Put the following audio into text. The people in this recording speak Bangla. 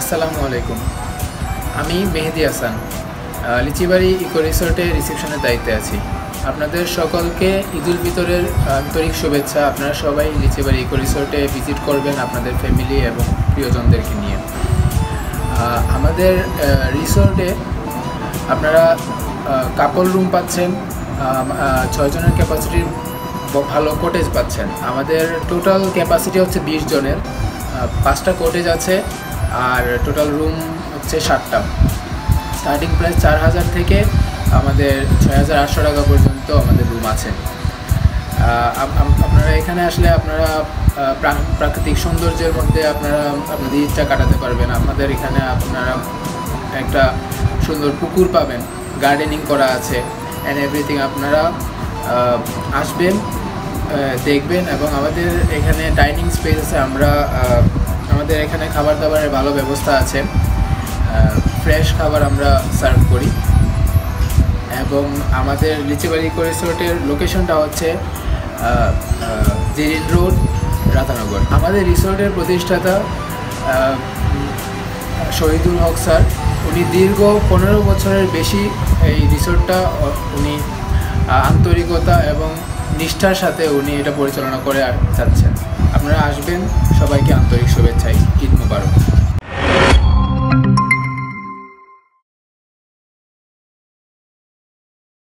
আসসালামু আলাইকুম। আমি মেহেদি হাসান, লিচিবাড়ি ইকো রিসোর্টের রিসেপশনের দায়িত্বে আছি। আপনাদের সকলকে ঈদুল ফিতরের আন্তরিক শুভেচ্ছা। আপনারা সবাই লিচিবাড়ি ইকো রিসোর্টে ভিজিট করবেন আপনাদের ফ্যামিলি এবং প্রিয়জনদেরকে নিয়ে। আমাদের রিসোর্টে আপনারা কাপল রুম পাচ্ছেন, 6 জনের ক্যাপাসিটির ভালো কোটেজ পাচ্ছেন। আমাদের টোটাল ক্যাপাসিটি হচ্ছে 20 জনের, 5টা কোটেজ আছে আর টোটাল রুম হচ্ছে 7টা। স্টার্টিং প্রাইস 4000 থেকে আমাদের 6800 টাকা পর্যন্ত আমাদের রুম আছে। আপনারা এখানে আসলে আপনারা প্রাকৃতিক সৌন্দর্যের মধ্যে আপনারা আপনাদের ঈদটা কাটাতে পারবেন। আমাদের এখানে আপনারা একটা সুন্দর পুকুর পাবেন, গার্ডেনিং করা আছে অ্যান্ড এভরিথিং। আপনারা আসবেন, দেখবেন এবং আমাদের এখানে ডাইনিং স্পেস আছে। আমাদের এখানে খাবার দাবারের ভালো ব্যবস্থা আছে, ফ্রেশ খাবার আমরা সার্ভ করি। এবং আমাদের লিচিবাড়ি ইকো রিসোর্টের লোকেশনটা হচ্ছে জিরিন রোড, রাধানগর। আমাদের রিসোর্টের প্রতিষ্ঠাতা শহীদুল হক স্যার, উনি দীর্ঘ 15 বছরের বেশি এই রিসোর্টটা উনি আন্তরিকতা এবং নিষ্ঠার সাথে উনি এটা পরিচালনা করে যাচ্ছেন। আপনারা আসবেন, সবাইকে আন্তরিক শুভেচ্ছা, ঈদ মোবারক।